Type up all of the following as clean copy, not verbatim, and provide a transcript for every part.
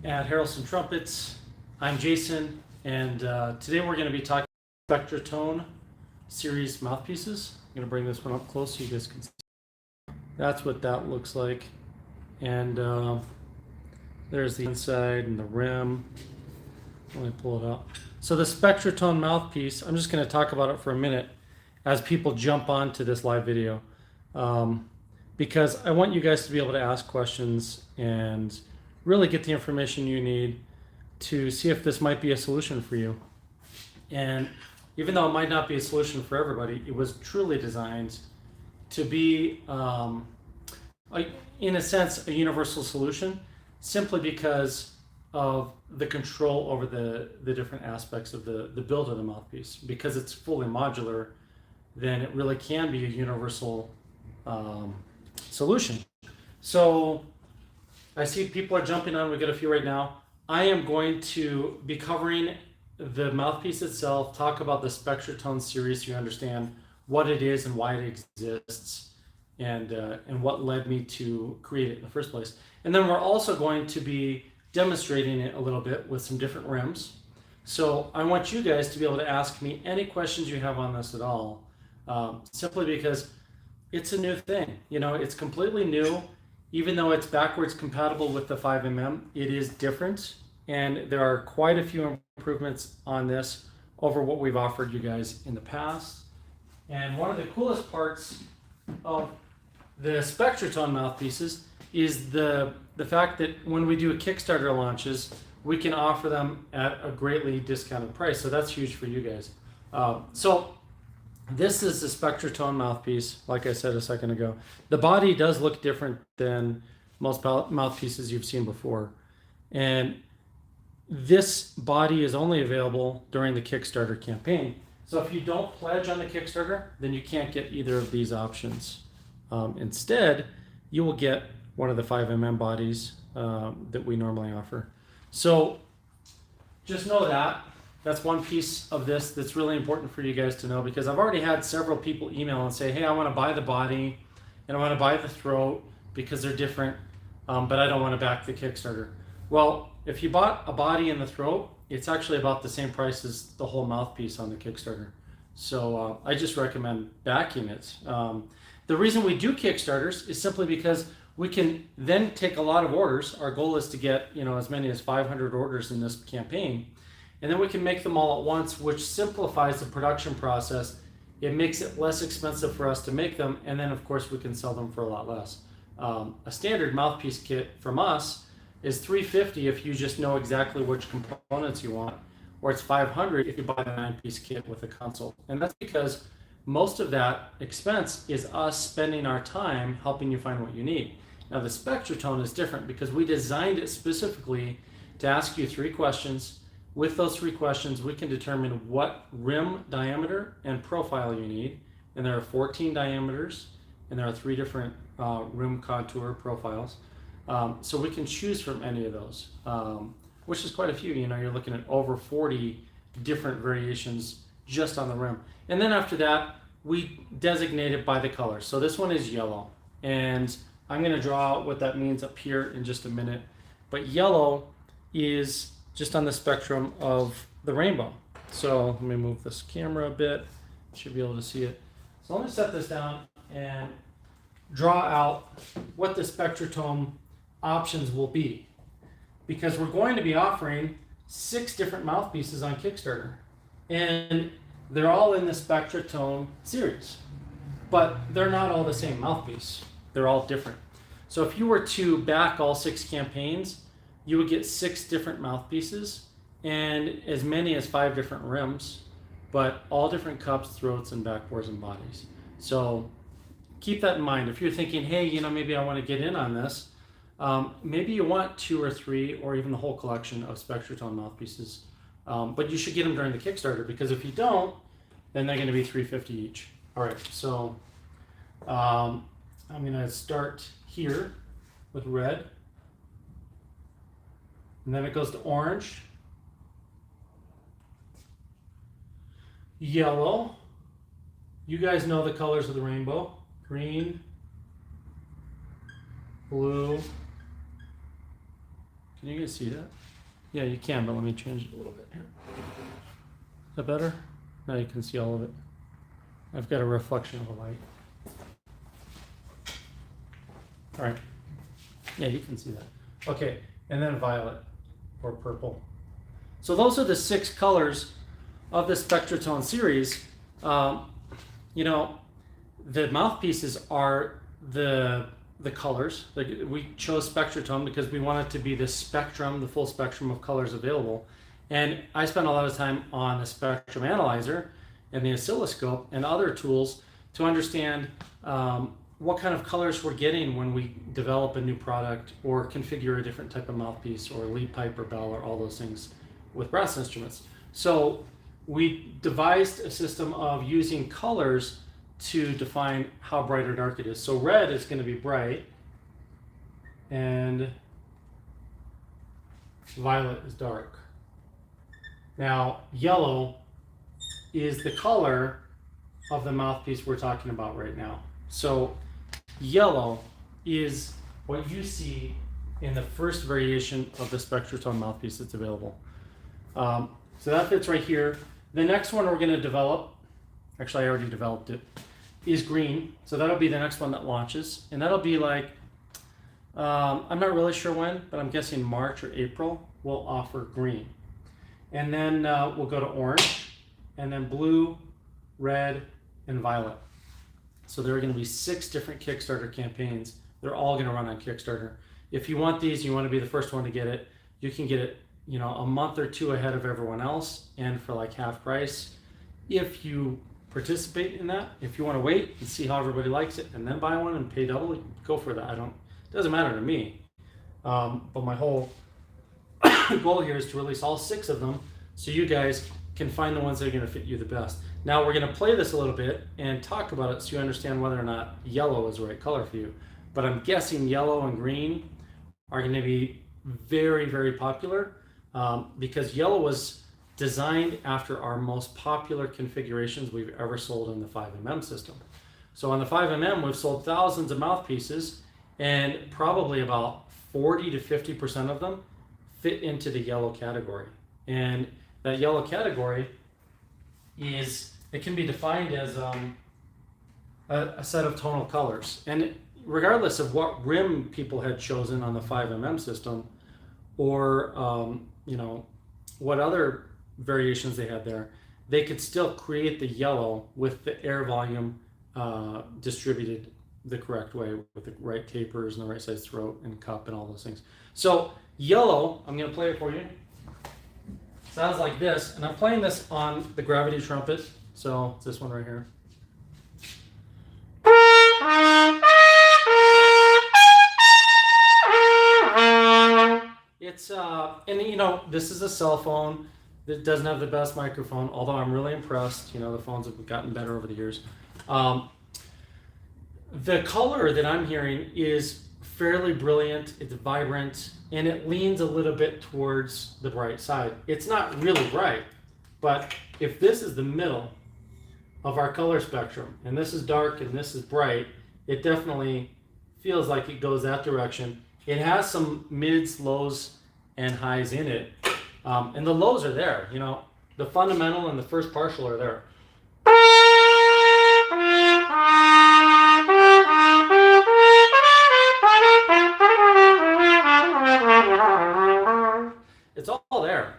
at Harrelson Trumpets. I'm Jason, and today we're going to be talking about SpectraTone series mouthpieces. I'm going to bring this one up close so you guys can see. That's what that looks like. And there's the inside and the rim. Let me pull it up. So the SpectraTone mouthpiece, I'm just going to talk about it for a minute as people jump onto this live video. Because I want you guys to be able to ask questions and really get the information you need to see if this might be a solution for you. And even though it might not be a solution for everybody, it was truly designed to be, in a sense, a universal solution, simply because of the control over the different aspects of the build of the mouthpiece. Because it's fully modular, then it really can be a universal solution. So I see people are jumping on. We got a few right now. I am going to be covering the mouthpiece itself, talk about the SpectraTone series so you understand what it is and why it exists, and what led me to create it in the first place. And then we're also going to be demonstrating it a little bit with some different rims. So I want you guys to be able to ask me any questions you have on this at all, simply because it's a new thing. You know, it's completely new. Even though it's backwards compatible with the 5mm, it is different. And there are quite a few improvements on this over what we've offered you guys in the past. And one of the coolest parts of the SpectraTone mouthpieces is the fact that when we do a Kickstarter launches, we can offer them at a greatly discounted price. So that's huge for you guys. So this is the SpectraTone mouthpiece, like I said a second ago. The body does look different than most mouthpieces you've seen before. And this body is only available during the Kickstarter campaign. So if you don't pledge on the Kickstarter, then you can't get either of these options. Instead, you will get one of the 5mm bodies that we normally offer. So just know that. That's one piece of this that's really important for you guys to know, because I've already had several people email and say, hey, I want to buy the body and I want to buy the throat because they're different, but I don't want to back the Kickstarter. Well, if you bought a body and the throat, it's actually about the same price as the whole mouthpiece on the Kickstarter. So I just recommend backing it. The reason we do Kickstarters is simply because we can then take a lot of orders. Our goal is to get, as many as 500 orders in this campaign. And then we can make them all at once, which simplifies the production process. It makes it less expensive for us to make them. And then, of course, we can sell them for a lot less. A standard mouthpiece kit from us is $350 if you just know exactly which components you want, or it's $500 if you buy the 9-piece kit with a console. And that's because most of that expense is us spending our time helping you find what you need. Now, the SpectraTone is different because we designed it specifically to ask you 3 questions. With those 3 questions, we can determine what rim diameter and profile you need. And there are 14 diameters, and there are 3 different rim contour profiles. So we can choose from any of those, which is quite a few. You're looking at over 40 different variations just on the rim. And then after that, we designate it by the color. So this one is yellow. And I'm going to draw out what that means up here in just a minute. But yellow is just on the spectrum of the rainbow. So let me move this camera a bit. You should be able to see it. So let me set this down and draw out what the SpectraTone options will be. Because we're going to be offering 6 different mouthpieces on Kickstarter. And they're all in the SpectraTone series. But they're not all the same mouthpiece. They're all different. So if you were to back all 6 campaigns, you would get 6 different mouthpieces and as many as 5 different rims, but all different cups, throats, and backboards and bodies. So keep that in mind. If you're thinking, hey, maybe I want to get in on this, maybe you want 2 or 3 or even the whole collection of SpectraTone mouthpieces, but you should get them during the Kickstarter, because if you don't, then they're going to be $350 each. All right, so I'm going to start here with red. And then it goes to orange, yellow. You guys know the colors of the rainbow. Green, blue, Can you guys see that? Yeah, you can, but let me change it a little bit here. Is that better? Now you can see all of it. I've got a reflection of the light. All right. Yeah, you can see that. Okay, and then violet or purple. So those are the 6 colors of the SpectraTone series. You know, the mouthpieces are the colors. We chose SpectraTone because we want it to be the spectrum, the full spectrum of colors available. And I spent a lot of time on the spectrum analyzer and the oscilloscope and other tools to understand what kind of colors we're getting when we develop a new product or configure a different type of mouthpiece or lead pipe or bell or all those things with brass instruments. So we devised a system of using colors to define how bright or dark it is. So red is going to be bright and violet is dark. Now yellow is the color of the mouthpiece we're talking about right now. So yellow is what you see in the first variation of the SpectraTone mouthpiece that's available. So that fits right here. The next one we're going to develop, actually I already developed it, is green. So that'll be the next one that launches. And that'll be like, I'm not really sure when, but I'm guessing March or April, we'll offer green. And then we'll go to orange, and then blue, red, and violet. So there are going to be 6 different Kickstarter campaigns. They're all going to run on Kickstarter. If you want these, you want to be the first one to get it, you can get it, you know, a month or 2 ahead of everyone else and for like half price. If you participate in that, if you want to wait and see how everybody likes it and then buy one and pay double, go for that. It doesn't matter to me. But my whole goal here is to release all 6 of them so you guys can find the ones that are going to fit you the best. Now we're going to play this a little bit and talk about it so you understand whether or not yellow is the right color for you. But I'm guessing yellow and green are going to be very, very popular because yellow was designed after our most popular configurations we've ever sold in the 5mm system. So on the 5mm, we've sold thousands of mouthpieces, and probably about 40 to 50% of them fit into the yellow category. And that yellow category is, it can be defined as a set of tonal colors. And regardless of what rim people had chosen on the 5mm system, or you know, what other variations they had there, they could still create the yellow with the air volume distributed the correct way with the right tapers and the right size throat and cup and all those things. So yellow, I'm going to play it for you. Sounds like this, and I'm playing this on the gravity trumpet. So it's this one right here. It's and you know, this is a cell phone that doesn't have the best microphone, although I'm really impressed. You know, the phones have gotten better over the years. The color that I'm hearing is fairly brilliant, it's vibrant, and it leans a little bit towards the bright side. It's not really bright, but if this is the middle of our color spectrum, and this is dark and this is bright, it definitely feels like it goes that direction. It has some mids, lows, and highs in it. And the lows are there, you know, the fundamental and the first partial are there. It's all there,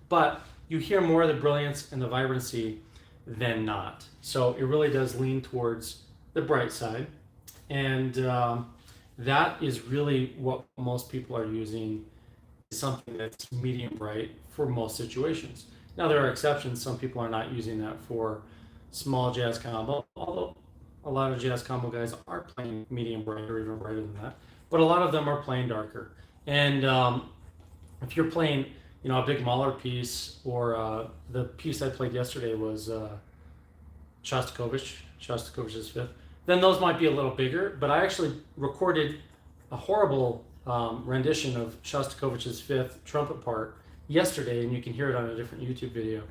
but you hear more of the brilliance and the vibrancy than not. So it really does lean towards the bright side. And that is really what most people are using, something that's medium bright for most situations. Now there are exceptions. Some people are not using that for small jazz combo, although a lot of jazz combo guys are playing medium bright or even brighter than that. But a lot of them are playing darker. And if you're playing, you know, a big Mahler piece, or the piece I played yesterday was Shostakovich's Fifth, then those might be a little bigger. But I actually recorded a horrible rendition of Shostakovich's Fifth trumpet part yesterday, and you can hear it on a different YouTube video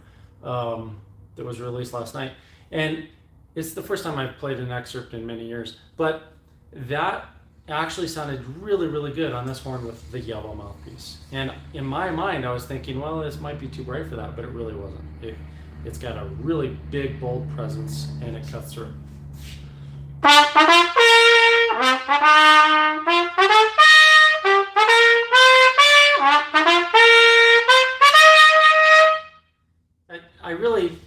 that was released last night. And it's the first time I've played an excerpt in many years. But that actually sounded really, really good on this horn with the yellow mouthpiece. And in my mind, I was thinking, well, this might be too bright for that, but it really wasn't. It's got a really big, bold presence, and it cuts through. I really,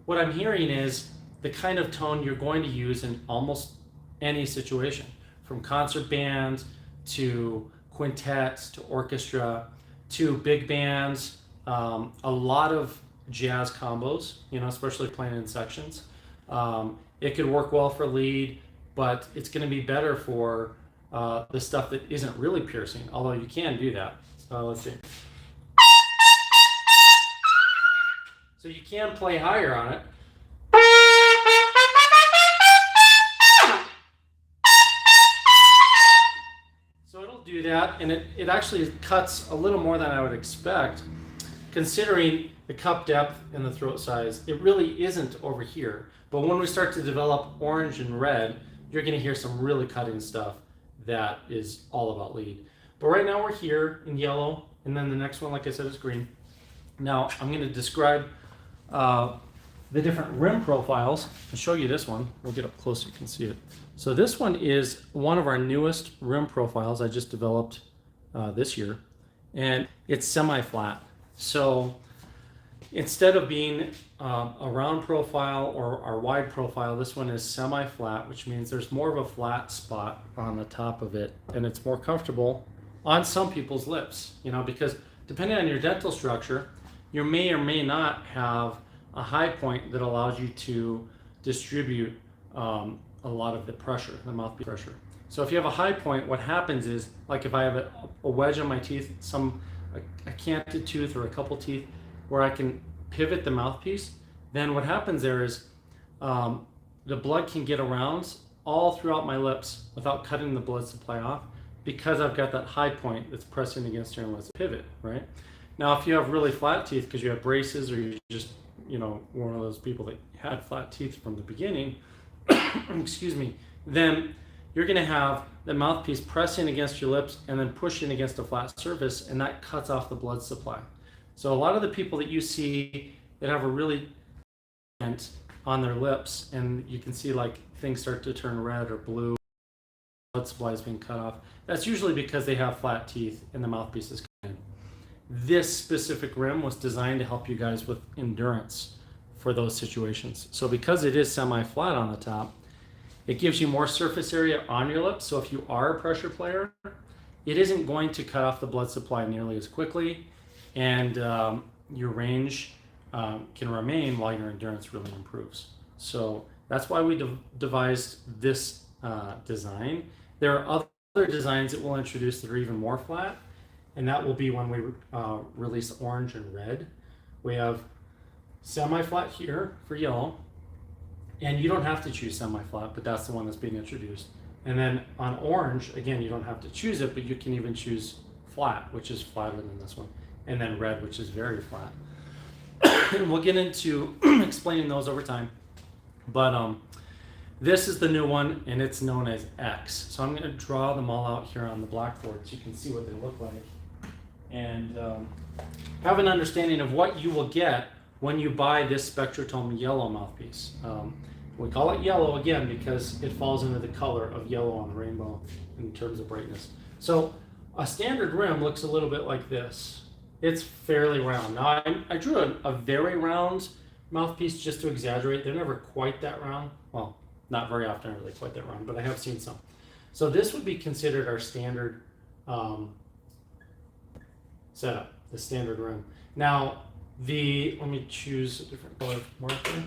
what I'm hearing is the kind of tone you're going to use in almost any situation, from concert bands to quintets to orchestra to big bands, a lot of jazz combos, especially playing in sections. It could work well for lead, but it's going to be better for the stuff that isn't really piercing, although you can do that. Let's see. So you can play higher on it. So it'll do that, and it actually cuts a little more than I would expect, considering the cup depth and the throat size. It really isn't over here. But when we start to develop orange and red, you're going to hear some really cutting stuff that is all about lead. But right now we're here in yellow, and then the next one, like I said, is green. Now I'm going to describe the different rim profiles. I'll show you this one. We'll get up close so you can see it. So this one is one of our newest rim profiles I just developed this year, and it's semi-flat. So instead of being a round profile or our wide profile, this one is semi-flat, which means there's more of a flat spot on the top of it, and it's more comfortable on some people's lips, because depending on your dental structure, you may or may not have a high point that allows you to distribute a lot of the pressure, the mouthpiece pressure. So if you have a high point, what happens is, like if I have a wedge on my teeth, a canted tooth or a couple teeth where I can pivot the mouthpiece, then what happens there is the blood can get around all throughout my lips without cutting the blood supply off, because I've got that high point that's pressing against here and lets it pivot, right? Now, if you have really flat teeth because you have braces, or you're just, one of those people that had flat teeth from the beginning, excuse me, then you're going to have the mouthpiece pressing against your lips and then pushing against a flat surface, and that cuts off the blood supply. So a lot of the people that you see that have a really dent on their lips, and you can see like things start to turn red or blue, blood supply is being cut off, that's usually because they have flat teeth and the mouthpiece is cut in. This specific rim was designed to help you guys with endurance for those situations. So because it is semi-flat on the top, it gives you more surface area on your lips. So if you are a pressure player, it isn't going to cut off the blood supply nearly as quickly, and your range can remain while your endurance really improves. So that's why we devised this design. There are other designs that we'll introduce that are even more flat, and that will be when we release orange and red. We have semi-flat here for yellow, and you don't have to choose semi-flat, but that's the one that's being introduced. And then on orange, again, you don't have to choose it, but you can even choose flat, which is flatter than this one, and then red, which is very flat. And we'll get into explaining those over time. But this is the new one, and it's known as X. So I'm going to draw them all out here on the Blackboard so you can see what they look like, and have an understanding of what you will get when you buy this SpectraTone yellow mouthpiece. We call it yellow again because it falls into the color of yellow on the rainbow in terms of brightness. So a standard rim looks a little bit like this. It's fairly round. Now I drew a very round mouthpiece just to exaggerate. They're never quite that round. Well, not very often are they quite that round, but I have seen some. So this would be considered our standard setup, the standard rim. Now, let me choose a different color marker.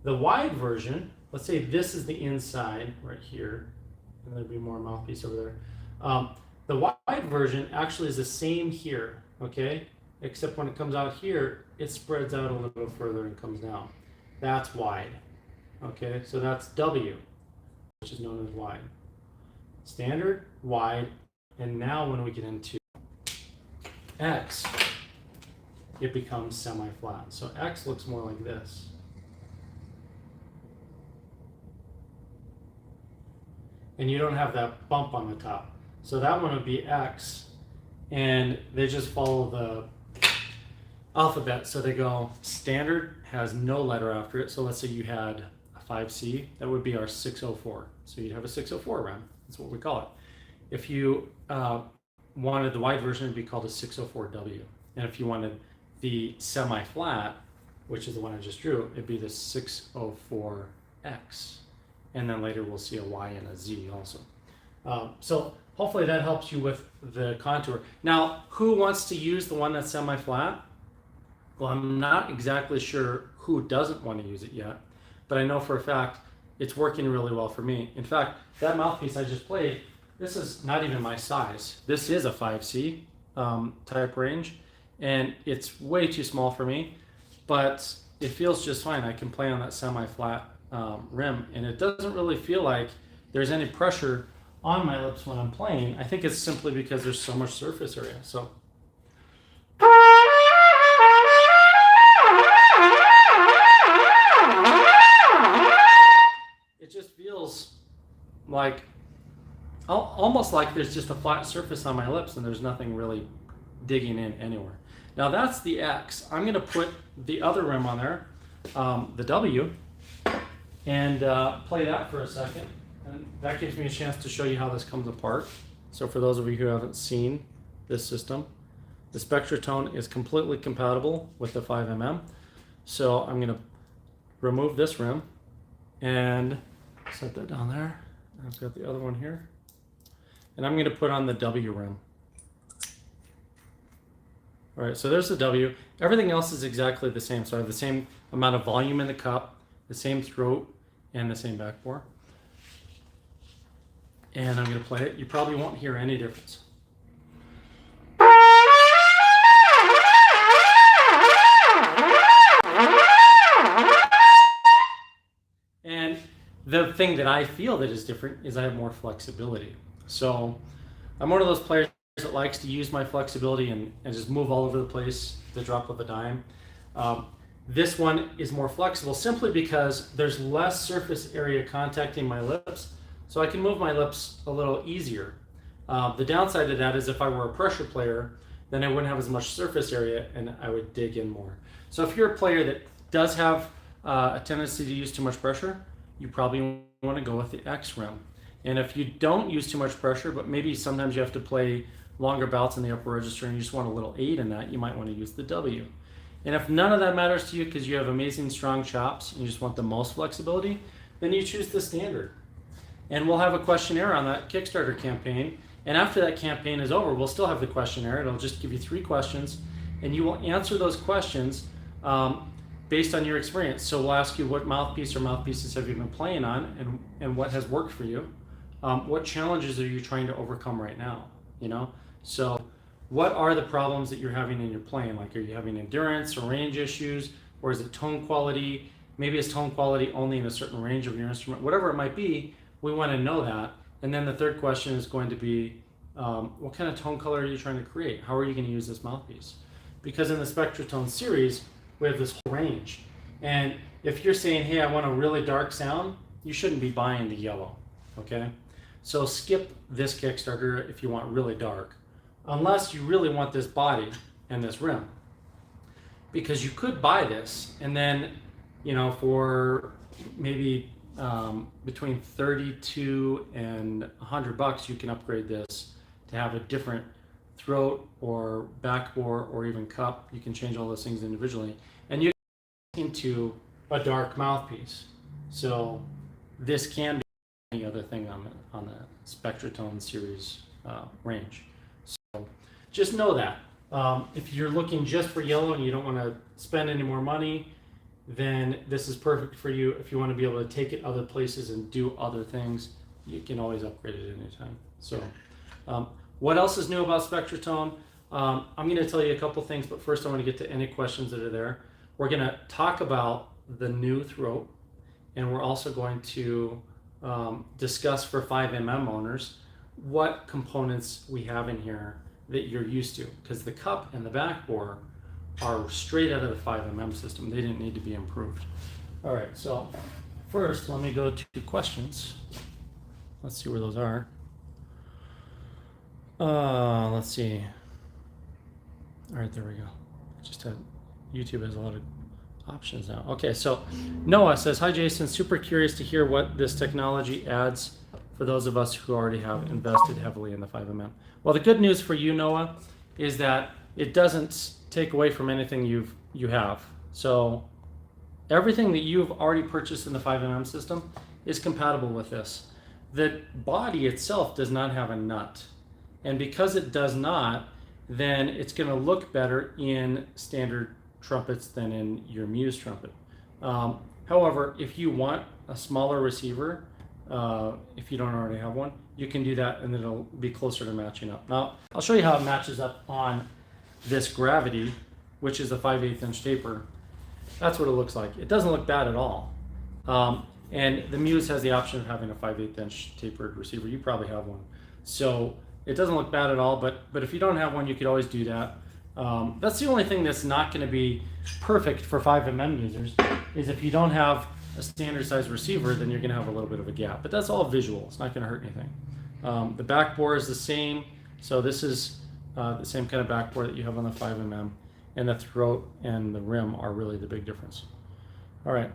The wide version, let's say this is the inside right here, and there'd be more mouthpiece over there. The wide version actually is the same here, okay? Except when it comes out here, it spreads out a little further and comes down. That's wide, okay? So that's W, which is known as wide. Standard, wide, and now when we get into X, it becomes semi-flat. So X looks more like this. and you don't have that bump on the top. So that one would be X, and they just follow the alphabet. So they go standard has no letter after it. So let's say you had a 5C, that would be our 604. So you'd have a 604 RAM. That's what we call it. If you wanted the wide version, it'd be called a 604W. And if you wanted the semi-flat, which is the one I just drew, it'd be the 604X. And then later we'll see a Y and a Z also. So hopefully that helps you with the contour. Now, who wants to use the one that's semi-flat? Well, I'm not exactly sure who doesn't want to use it yet, but I know for a fact it's working really well for me. In fact, that mouthpiece I just played, this is not even my size. This is a 5C type range, and it's way too small for me, but it feels just fine. I can play on that semi-flat rim, and it doesn't really feel like there's any pressure on my lips when I'm playing. I think it's simply because there's so much surface area. So it just feels like almost like there's just a flat surface on my lips and there's nothing really digging in anywhere. Now that's the X. I'm going to put the other rim on there, the W, and play that for a second. And that gives me a chance to show you how this comes apart. So for those of you who haven't seen this system, the SpectraTone is completely compatible with the 5mm. So I'm going to remove this rim and set that down there. I've got the other one here. And I'm going to put on the W rim. All right, so there's the W. Everything else is exactly the same. So I have the same amount of volume in the cup, the same throat, and the same backbore. And I'm going to play it. You probably won't hear any difference. And the thing that I feel that is different is I have more flexibility. So I'm one of those players that likes to use my flexibility and just move all over the place, the drop of a dime. This one is more flexible simply because there's less surface area contacting my lips, so I can move my lips a little easier. The downside of that is if I were a pressure player, then I wouldn't have as much surface area and I would dig in more. So if you're a player that does have a tendency to use too much pressure, you probably want to go with the X rim. And if you don't use too much pressure, but maybe sometimes you have to play longer bouts in the upper register and you just want a little aid in that, you might want to use the W. And if none of that matters to you because you have amazing strong chops and you just want the most flexibility, then you choose the standard. And we'll have a questionnaire on that Kickstarter campaign. And after that campaign is over, we'll still have the questionnaire. It'll just give you 3 questions and you will answer those questions based on your experience. So we'll ask you what mouthpiece or mouthpieces have you been playing on and what has worked for you. What challenges are you trying to overcome right now? You know, so what are the problems that you're having in your playing? Like, are you having endurance or range issues, or is it tone quality? Maybe it's tone quality only in a certain range of your instrument. Whatever it might be, we want to know that. And then the third question is going to be, what kind of tone color are you trying to create? How are you going to use this mouthpiece? Because in the SpectraTone series, we have this whole range. And if you're saying, hey, I want a really dark sound, you shouldn't be buying the yellow, okay? So skip this Kickstarter if you want really dark, unless you really want this body and this rim. Because you could buy this and then, you know, for maybe between 32 and $100, you can upgrade this to have a different throat or backbore or even cup. You can change all those things individually. And you can into a dark mouthpiece. So this can be any other thing on the SpectraTone series range. So just know that. If you're looking just for yellow and you don't want to spend any more money, then this is perfect for you. If you want to be able to take it other places and do other things, you can always upgrade it anytime. So what else is new about SpectraTone? I'm going to tell you a couple things, but first I want to get to any questions that are there. We're going to talk about the new throat, and we're also going to discuss for 5mm owners what components we have in here that you're used to, because the cup and the backbore are straight out of the 5mm system. They didn't need to be improved. All right, so first let me go to questions. let's see where those are. Let's see. All right, there we go. Just had YouTube has a lot of options now. Okay, so Noah says, hi Jason, super curious to hear what this technology adds for those of us who already have invested heavily in the 5mm. Well, the good news for you, Noah, is that it doesn't take away from anything you have. So everything that you've already purchased in the 5mm system is compatible with this. The body itself does not have a nut. And because it does not, then it's going to look better in standard trumpets than in your Muse trumpet. However, if you want a smaller receiver, if you don't already have one, you can do that and it'll be closer to matching up. Now, I'll show you how it matches up on this Gravity, which is a 5/8 inch taper. That's what it looks like. It doesn't look bad at all. And the Muse has the option of having a 5/8 inch tapered receiver. You probably have one. So it doesn't look bad at all, but if you don't have one, you could always do that. That's the only thing that's not going to be perfect for 5mm users, is if you don't have a standard size receiver, then you're going to have a little bit of a gap. But that's all visual. It's not going to hurt anything. The back bore is the same. So this is the same kind of back bore that you have on the 5mm. And the throat and the rim are really the big difference. All right.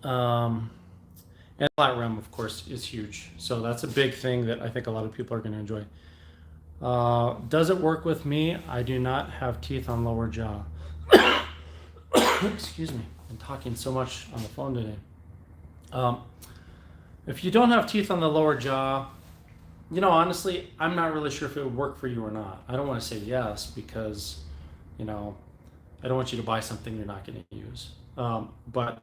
And flat rim, of course, is huge. So that's a big thing that I think a lot of people are going to enjoy. Does it work with me? I do not have teeth on lower jaw. Excuse me. I'm talking so much on the phone today. If you don't have teeth on the lower jaw, you know, honestly, I'm not really sure if it would work for you or not. I don't want to say yes because, you know, I don't want you to buy something you're not going to use. But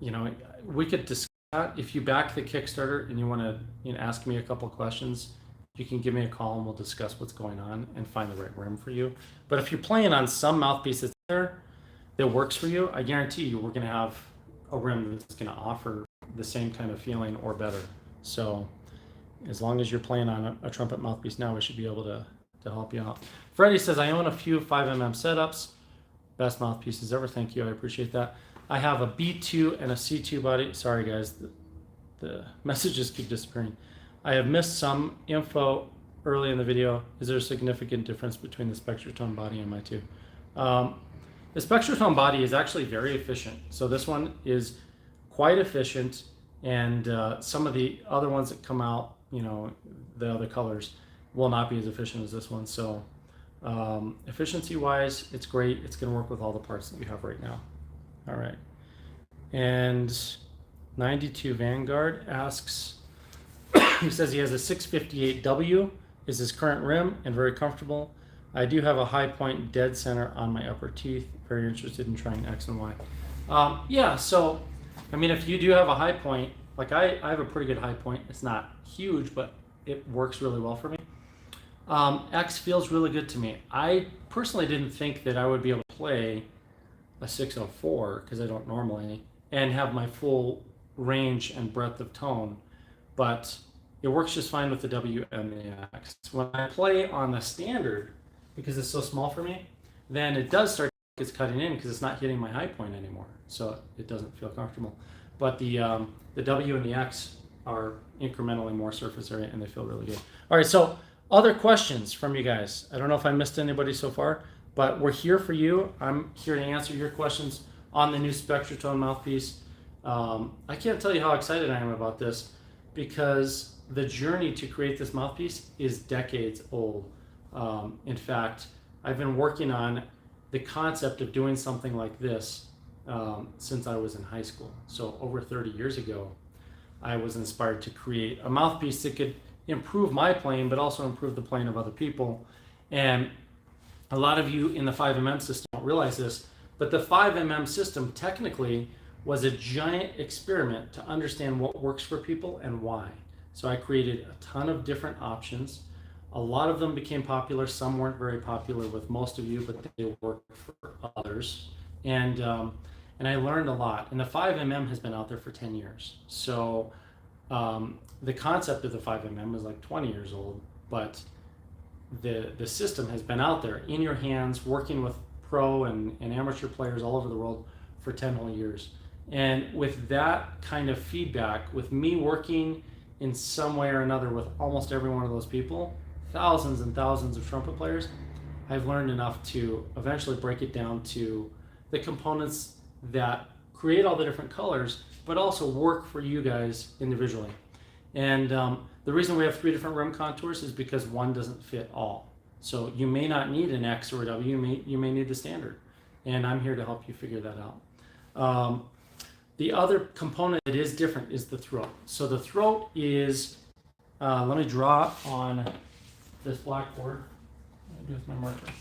you know, we could discuss that. If you back the Kickstarter and you want to, you know, ask me a couple questions, you can give me a call and we'll discuss what's going on and find the right rim for you. But if you're playing on some mouthpiece that's there that works for you, I guarantee you we're going to have a rim that's going to offer the same kind of feeling or better. So as long as you're playing on a trumpet mouthpiece now, we should be able to help you out. Freddie says, I own a few 5mm setups. Best mouthpieces ever. Thank you. I appreciate that. I have a B2 and a C2 body. Sorry guys, the messages keep disappearing. I have missed some info early in the video. Is there a significant difference between the SpectraTone body and my two? The SpectraTone body is actually very efficient. So this one is quite efficient, and some of the other ones that come out, you know, the other colors, will not be as efficient as this one. So efficiency wise, it's great. It's going to work with all the parts that you have right now. All right. And 92 Vanguard asks, he says he has a 658W, is his current rim and very comfortable. I do have a high point dead center on my upper teeth. Very interested in trying X and Y. Yeah, so, I mean, if you do have a high point, like I have a pretty good high point. It's not huge, but it works really well for me. X feels really good to me. I personally didn't think that I would be able to play a 604, because I don't normally, and have my full range and breadth of tone, but it works just fine with the W and the X. When I play on the standard, because it's so small for me, then it does start it's cutting in because it's not hitting my high point anymore, so it doesn't feel comfortable. But the W and the X are incrementally more surface area and they feel really good. All right, so other questions from you guys. I don't know if I missed anybody so far, but we're here for you. I'm here to answer your questions on the new SpectraTone mouthpiece. I can't tell you how excited I am about this, because the journey to create this mouthpiece is decades old. In fact, I've been working on the concept of doing something like this since I was in high school. So over 30 years ago, I was inspired to create a mouthpiece that could improve my playing, but also improve the playing of other people. And a lot of you in the 5mm system don't realize this, but the 5mm system technically was a giant experiment to understand what works for people and why. So I created a ton of different options. A lot of them became popular. Some weren't very popular with most of you, but they worked for others. And I learned a lot. And the 5mm has been out there for 10 years. So the concept of the 5mm is like 20 years old, but the system has been out there in your hands, working with pro and amateur players all over the world for 10 whole years. And with that kind of feedback, with me working in some way or another with almost every one of those people, thousands and thousands of trumpet players, I've learned enough to eventually break it down to the components that create all the different colors, but also work for you guys individually. And the reason we have 3 different rim contours is because one doesn't fit all. So you may not need an X or a W, you may need the standard. And I'm here to help you figure that out. The other component that is different is the throat. So the throat is, let me draw on this blackboard. What do I do with my marker?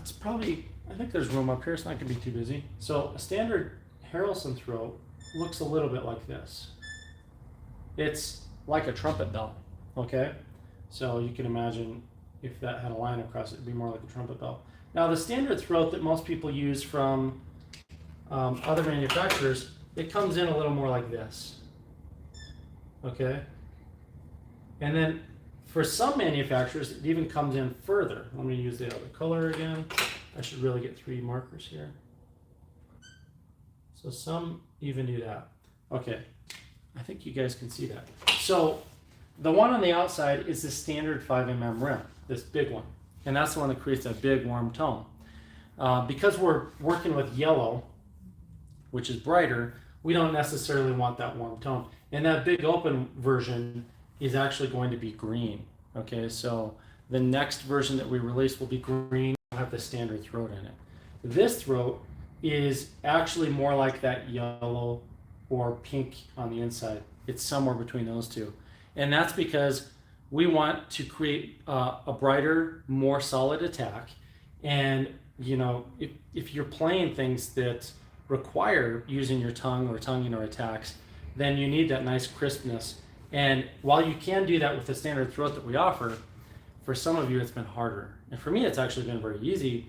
It's probably, I think there's room up here. It's not going to be too busy. So a standard Harrelson throat looks a little bit like this. It's like a trumpet bell, okay? So you can imagine if that had a line across it, it'd be more like a trumpet bell. Now the standard throat that most people use from other manufacturers, it comes in a little more like this, okay? And then for some manufacturers, it even comes in further. Let me use the other color again. I should really get 3 markers here. So some even do that. Okay, I think you guys can see that. So the one on the outside is the standard 5mm rim, this big one. And that's the one that creates that big warm tone. Because we're working with yellow, which is brighter, we don't necessarily want that warm tone. And that big open version is actually going to be green. Okay, so the next version that we release will be green, will have the standard throat in it. This throat is actually more like that yellow or pink on the inside. It's somewhere between those two. And that's because we want to create a brighter, more solid attack. And you know, if you're playing things that require using your tongue or tonguing or attacks, then you need that nice crispness. And while you can do that with the standard throat that we offer, for some of you it's been harder. And for me it's actually been very easy,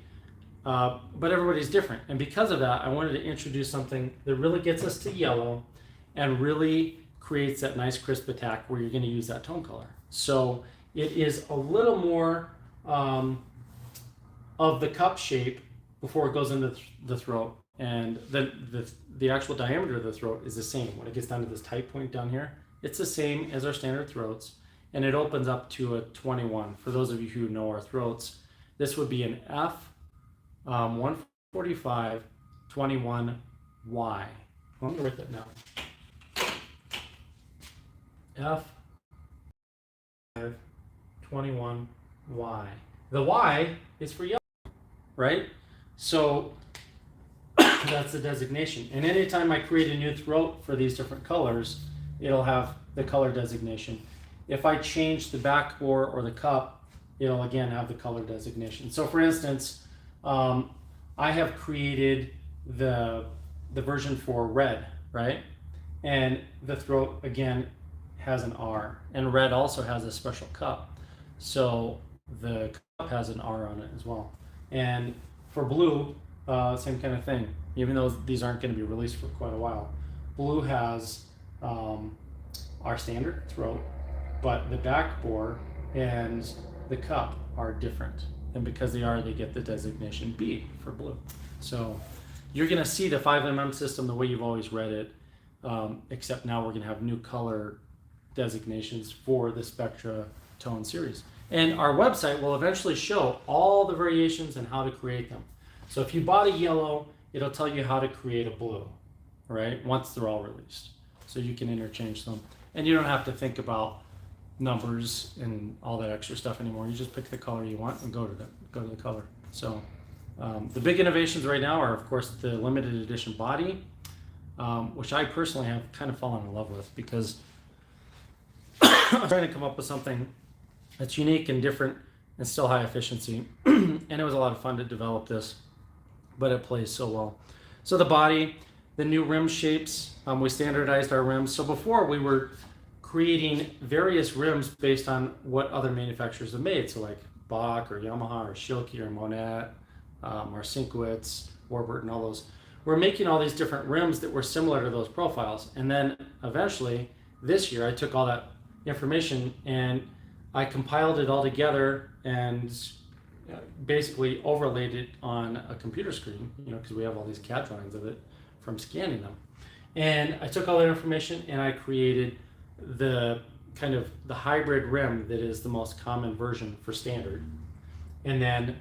but everybody's different. And because of that, I wanted to introduce something that really gets us to yellow and really creates that nice crisp attack where you're going to use that tone color. So it is a little more of the cup shape before it goes into the throat. And the actual diameter of the throat is the same. When it gets down to this tight point down here, it's the same as our standard throats, and it opens up to a 21. For those of you who know our throats, this would be an F 145 21Y. Let me write that down. F 21Y. The Y is for yellow, right? So that's the designation. And anytime I create a new throat for these different colors, it'll have the color designation. If I change the backbore or the cup, it'll again have the color designation. So for instance, I have created the version for red, right? And the throat again has an R, and red also has a special cup. So the cup has an R on it as well. And for blue, same kind of thing. Even though these aren't going to be released for quite a while, blue has our standard throat, but the backbore and the cup are different. And because they are, they get the designation B for blue. So you're going to see the 5mm system the way you've always read it, except now we're going to have new color designations for the SpectraTone series. And our website will eventually show all the variations and how to create them. So if you bought a yellow, it'll tell you how to create a blue, right? Once they're all released. So you can interchange them. And you don't have to think about numbers and all that extra stuff anymore. You just pick the color you want and go to the color. So the big innovations right now are, of course, the limited edition body, which I personally have kind of fallen in love with because I'm trying to come up with something that's unique and different and still high efficiency. And it was a lot of fun to develop this, but it plays so well. So the body, the new rim shapes, we standardized our rims. So before we were creating various rims based on what other manufacturers have made. So like Bach or Yamaha or Schilke or Monet, or Sinkwitz, Warburton, all those. We're making all these different rims that were similar to those profiles. And then eventually this year I took all that information and I compiled it all together and basically overlaid it on a computer screen, because we have all these CAD drawings of it from scanning them. And I took all that information and I created the kind of the hybrid rim that is the most common version for standard. And then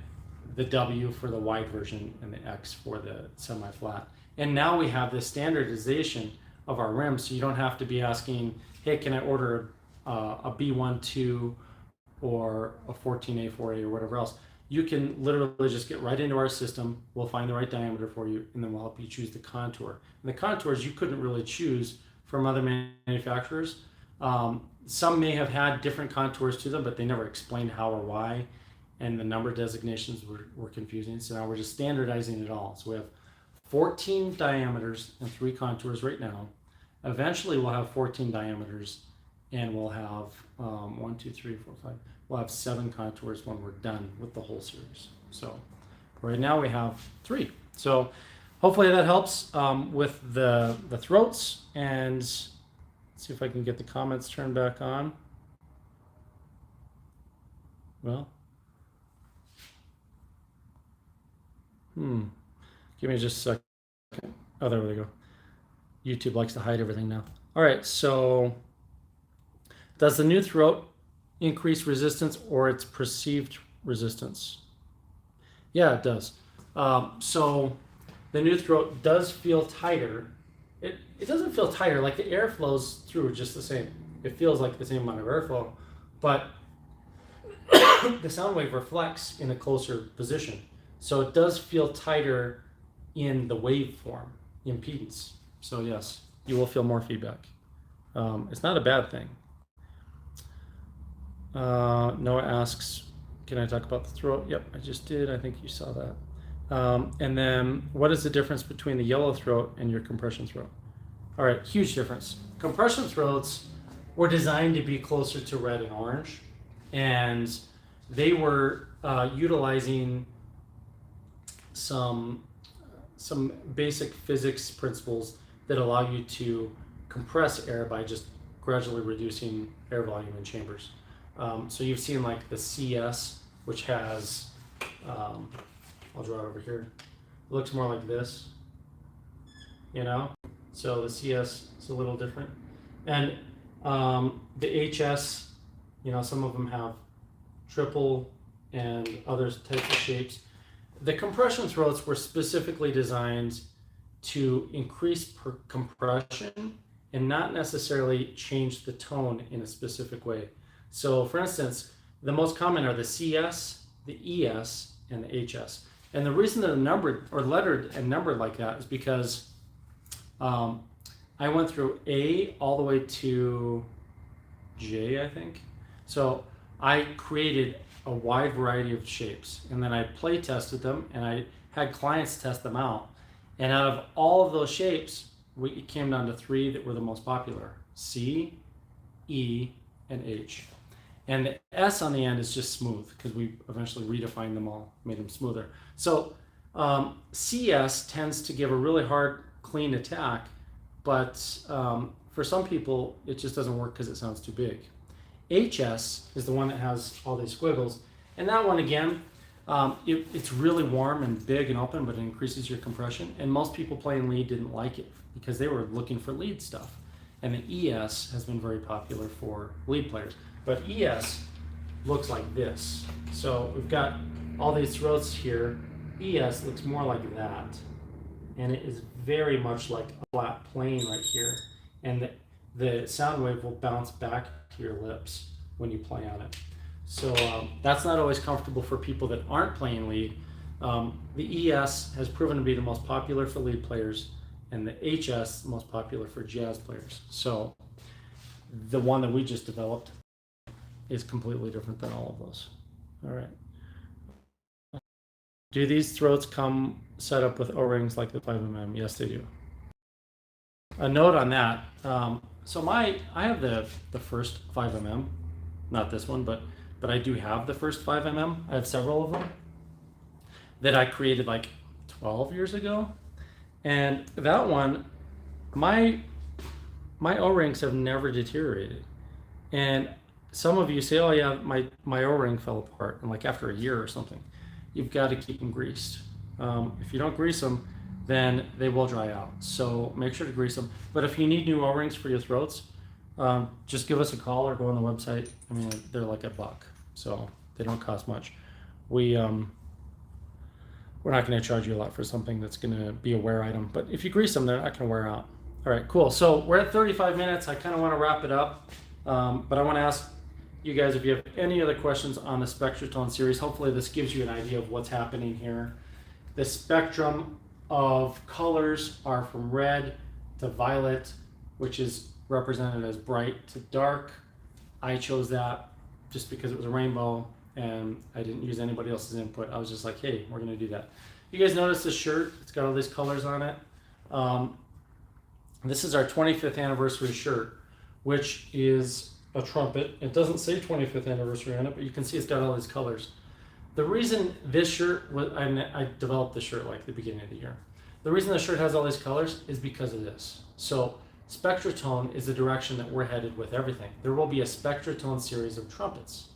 the W for the wide version and the X for the semi-flat. And now we have this standardization of our rims, so you don't have to be asking, hey, can I order a B12 or a 14A4A or whatever else. You can literally just get right into our system. We'll find the right diameter for you, and then we'll help you choose the contour. And the contours you couldn't really choose from other manufacturers. Some may have had different contours to them, but they never explained how or why, and the number designations were confusing. So now we're just standardizing it all. So we have 14 diameters and 3 contours right now. Eventually we'll have 14 diameters, and we'll have 1, 2, 3, 4, 5. We'll have 7 contours when we're done with the whole series. So right now we have 3. So hopefully that helps with the throats. And let's see if I can get the comments turned back on. Well, give me just a second. Oh, there we go. YouTube likes to hide everything now. All right, so does the new throat increase resistance or its perceived resistance? Yeah, it does. So the new throat does feel tighter. It doesn't feel tighter, like the air flows through just the same. It feels like the same amount of airflow, but the sound wave reflects in a closer position. So it does feel tighter in the waveform impedance. So yes, you will feel more feedback. It's not a bad thing. Noah asks, can I talk about the throat? Yep, I just did. I think you saw that. And then what is the difference between the yellow throat and your compression throat? All right, huge difference. Compression throats were designed to be closer to red and orange, and they were utilizing some basic physics principles that allow you to compress air by just gradually reducing air volume in chambers. So you've seen like the CS, which has, I'll draw it over here. It looks more like this, So the CS is a little different. And the HS, some of them have triple and other types of shapes. The compression throats were specifically designed to increase compression and not necessarily change the tone in a specific way. So for instance, the most common are the CS, the ES, and the HS. And the reason they're numbered or lettered and numbered like that is because I went through A all the way to J, I think. So I created a wide variety of shapes, and then I play tested them, and I had clients test them out. And out of all of those shapes, it came down to 3 that were the most popular: C, E, and H. And the S on the end is just smooth because we eventually redefined them all, made them smoother. So CS tends to give a really hard, clean attack, but for some people, it just doesn't work because it sounds too big. HS is the one that has all these squiggles. And that one, again, it's really warm and big and open, but it increases your compression. And most people playing lead didn't like it because they were looking for lead stuff. And the ES has been very popular for lead players. But ES looks like this. So we've got all these throats here. ES looks more like that. And it is very much like a flat plane right here. And the sound wave will bounce back to your lips when you play on it. So that's not always comfortable for people that aren't playing lead. The ES has proven to be the most popular for lead players, and the HS the most popular for jazz players. So the one that we just developed is completely different than all of those. All right. Do these throats come set up with O-rings like the 5mm? Yes, they do. A note on that. So I have the first 5mm, not this one, but I do have the first 5mm. I have several of them that I created like 12 years ago. And that one, my O-rings have never deteriorated. And some of you say, oh yeah, my O-ring fell apart, and like after a year or something. You've got to keep them greased. If you don't grease them, then they will dry out. So make sure to grease them. But if you need new O-rings for your throats, just give us a call or go on the website. I mean, they're like $1, so they don't cost much. We're not going to charge you a lot for something that's going to be a wear item. But if you grease them, they're not going to wear out. All right, cool. So we're at 35 minutes. I kind of want to wrap it up, but I want to ask you guys if you have any other questions on the SpectraTone series. Hopefully this gives you an idea of what's happening here. The spectrum of colors are from red to violet, which is represented as bright to dark. I chose that just because it was a rainbow and I didn't use anybody else's input. I was just like, hey, we're gonna do that. You guys notice this shirt? It's got all these colors on it. This is our 25th anniversary shirt, which is a trumpet. It doesn't say 25th anniversary on it, but you can see it's got all these colors. The reason this shirt was, I developed this shirt like the beginning of the year. The reason the shirt has all these colors is because of this. So SpectraTone is the direction that we're headed with everything. There will be a SpectraTone series of trumpets,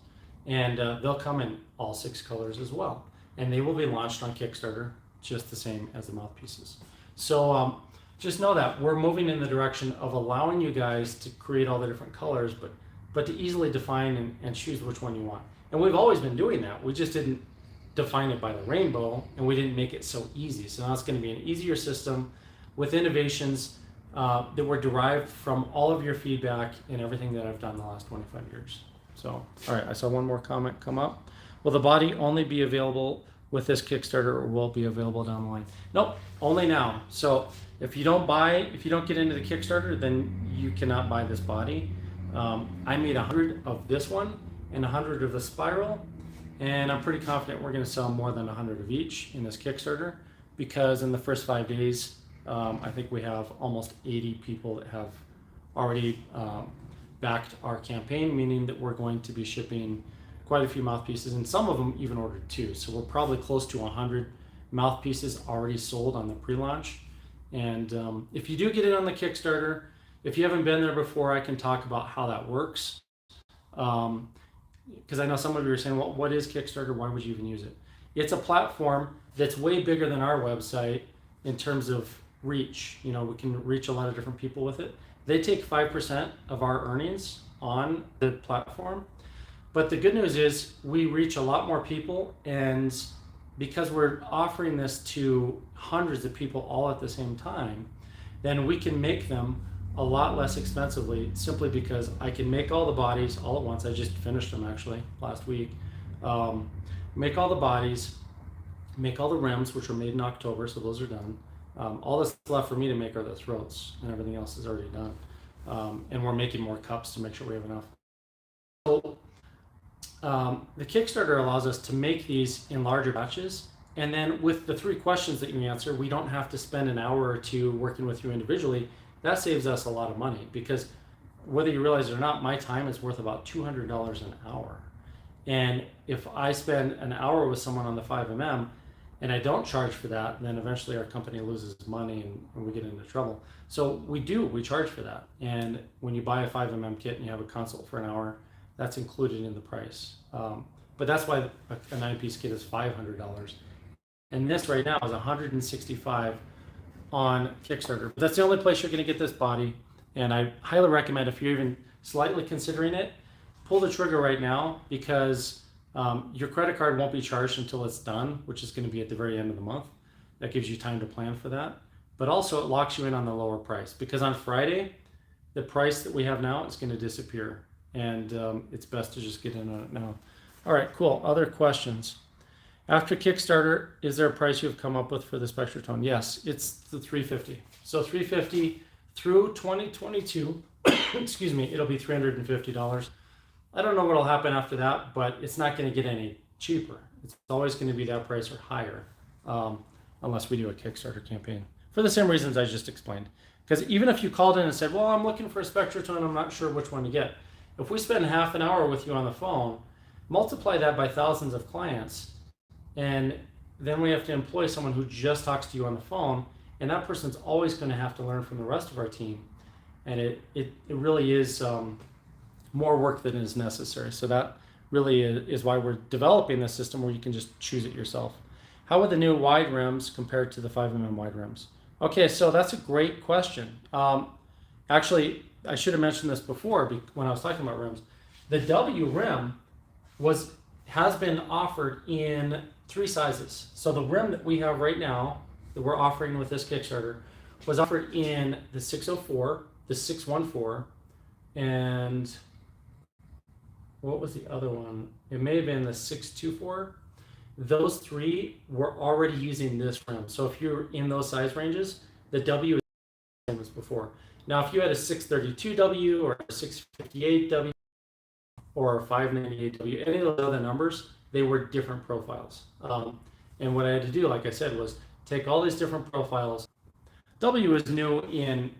and they'll come in all 6 colors as well. And they will be launched on Kickstarter just the same as the mouthpieces. So just know that we're moving in the direction of allowing you guys to create all the different colors, but to easily define and choose which one you want. And we've always been doing that. We just didn't define it by the rainbow, and we didn't make it so easy. So now it's going to be an easier system with innovations that were derived from all of your feedback and everything that I've done the last 25 years. So, all right, I saw one more comment come up. Will the body only be available with this Kickstarter, or will it be available down the line? Nope, only now. So if you don't get into the Kickstarter, then you cannot buy this body. I made 100 of this one and 100 of the spiral, and I'm pretty confident we're going to sell more than 100 of each in this Kickstarter, because in the first 5 days, I think we have almost 80 people that have already backed our campaign, meaning that we're going to be shipping quite a few mouthpieces, and some of them even ordered 2. So we're probably close to 100 mouthpieces already sold on the pre-launch. And if you do get it on the Kickstarter, if you haven't been there before, I can talk about how that works. Because I know some of you are saying, well, what is Kickstarter? Why would you even use it? It's a platform that's way bigger than our website in terms of reach. You know, we can reach a lot of different people with it. They take 5% of our earnings on the platform. But the good news is we reach a lot more people, and because we're offering this to hundreds of people all at the same time, then we can make them a lot less expensively, simply because I can make all the bodies all at once. I just finished them actually last week. Make all the bodies, make all the rims, which were made in October, so those are done. All that's left for me to make are the throats, and everything else is already done. And we're making more cups to make sure we have enough. So the Kickstarter allows us to make these in larger batches, and then with the 3 questions that you answer, we don't have to spend an hour or 2 working with you individually. That saves us a lot of money, because whether you realize it or not, my time is worth about $200 an hour. And if I spend an hour with someone on the 5mm and I don't charge for that, then eventually our company loses money and we get into trouble. So we charge for that. And when you buy a 5mm kit and you have a consult for an hour, that's included in the price. But that's why a 9-piece kit is $500. And this right now is $165 on Kickstarter. That's the only place you're going to get this body, and I highly recommend, if you're even slightly considering it, pull the trigger right now, because your credit card won't be charged until it's done, which is going to be at the very end of the month. That gives you time to plan for that, but also it locks you in on the lower price, because on Friday the price that we have now is going to disappear, and it's best to just get in on it now. All right, cool. Other questions? After Kickstarter, is there a price you've come up with for the SpectraTone? Yes, it's the $350. So $350 through 2022, excuse me, it'll be $350. I don't know what'll happen after that, but it's not going to get any cheaper. It's always going to be that price or higher, unless we do a Kickstarter campaign, for the same reasons I just explained. Because even if you called in and said, well, I'm looking for a SpectraTone, I'm not sure which one to get. If we spend half an hour with you on the phone, multiply that by thousands of clients, and then we have to employ someone who just talks to you on the phone, and that person's always going to have to learn from the rest of our team. And it really is more work than is necessary. So that really is why we're developing this system where you can just choose it yourself. How would the new wide rims compare to the 5mm wide rims? Okay, so that's a great question. Actually, I should have mentioned this before when I was talking about rims. The W rim has been offered in 3 sizes. So the rim that we have right now that we're offering with this Kickstarter was offered in the 604, the 614, and what was the other one? It may have been the 624. Those 3 were already using this rim. So if you're in those size ranges, the W is the same as before. Now, if you had a 632W or a 658W or a 598W, any of those other numbers, they were different profiles. And what I had to do, like I said, was take all these different profiles. W is new in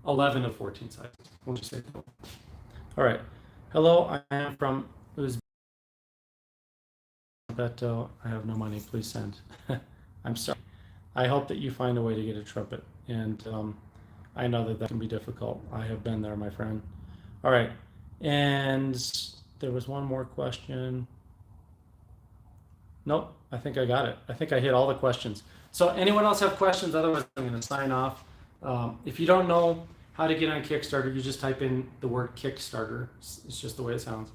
11 of 14 sizes. We'll just say that. All right. Hello, I am from Uzbekistan. I have no money. Please send. I'm sorry. I hope that you find a way to get a trumpet. And I know that can be difficult. I have been there, my friend. All right. And there was one more question. Nope, I think I got it. I think I hit all the questions. So anyone else have questions? Otherwise, I'm going to sign off. If you don't know how to get on Kickstarter, you just type in the word Kickstarter. It's just the way it sounds.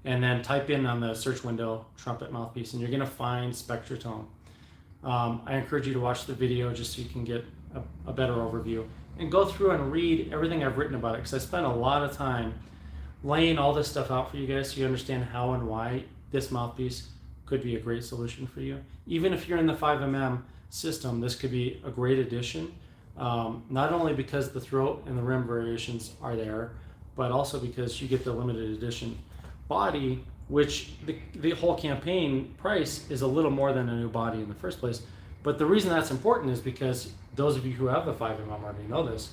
And then type in on the search window, trumpet mouthpiece, and you're going to find SpectraTone. I encourage you to watch the video just so you can get a better overview. And go through and read everything I've written about it, because I spent a lot of time laying all this stuff out for you guys so you understand how and why this mouthpiece could be a great solution for you. Even if you're in the 5mm system, this could be a great addition, not only because the throat and the rim variations are there, but also because you get the limited edition body, which the whole campaign price is a little more than a new body in the first place. But the reason that's important is because those of you who have the 5mm already know this.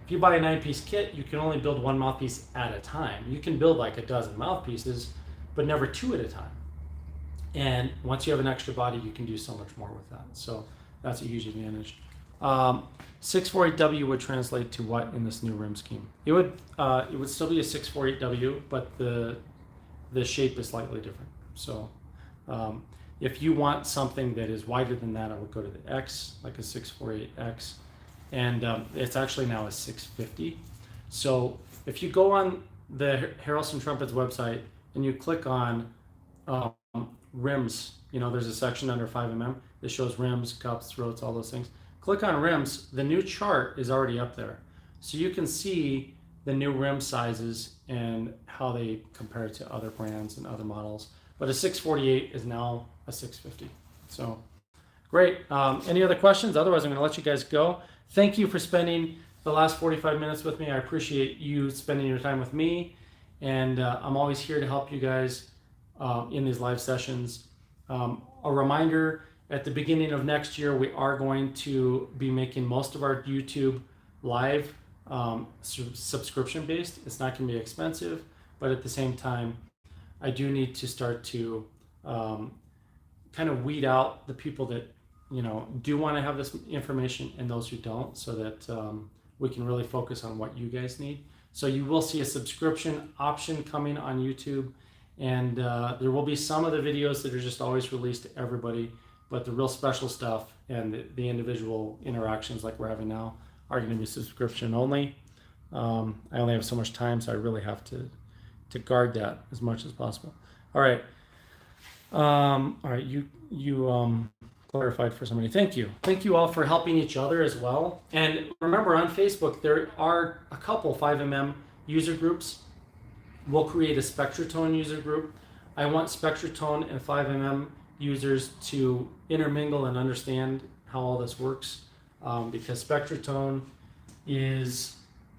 If you buy a 9-piece kit, you can only build 1 mouthpiece at a time. You can build like a dozen mouthpieces, but never 2 at a time. And once you have an extra body, you can do so much more with that. So that's a huge advantage. 648W would translate to what in this new rim scheme? It would still be a 648W, but the shape is slightly different. So if you want something that is wider than that, I would go to the X, like a 648X. And it's actually now a 650. So if you go on the Harrelson Trumpets website and you click on rims, there's a section under 5mm that shows rims, cups, throats, all those things. Click on rims, the new chart is already up there. So you can see the new rim sizes and how they compare to other brands and other models. But a 648 is now a 650. So great. Any other questions? Otherwise, I'm going to let you guys go. Thank you for spending the last 45 minutes with me. I appreciate you spending your time with me. And I'm always here to help you guys in these live sessions. A reminder, at the beginning of next year, we are going to be making most of our YouTube live subscription based. It's not going to be expensive, but at the same time, I do need to start to kind of weed out the people that do want to have this information and those who don't, so that we can really focus on what you guys need. So you will see a subscription option coming on YouTube, and there will be some of the videos that are just always released to everybody, but the real special stuff and the individual interactions like we're having now are going to be subscription only. I only have so much time, so I really have to guard that as much as possible. All right. You clarified for somebody. Thank you. Thank you all for helping each other as well. And remember, on Facebook, there are a couple 5mm user groups. We'll create a SpectraTone user group. I want SpectraTone and 5mm users to intermingle and understand how all this works, because SpectraTone is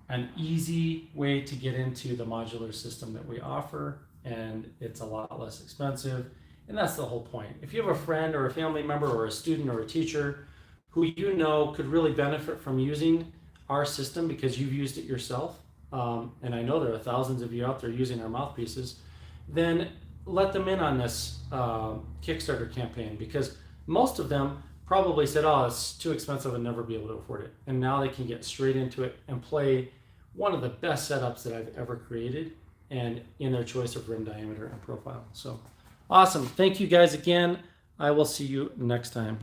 an easy way to get into the modular system that we offer, and it's a lot less expensive. And that's the whole point. If you have a friend or a family member or a student or a teacher who could really benefit from using our system because you've used it yourself, and I know there are thousands of you out there using our mouthpieces, then let them in on this Kickstarter campaign, because most of them probably said, oh, it's too expensive and never be able to afford it. And now they can get straight into it and play one of the best setups that I've ever created, and in their choice of rim diameter and profile. So awesome. Thank you guys again. I will see you next time.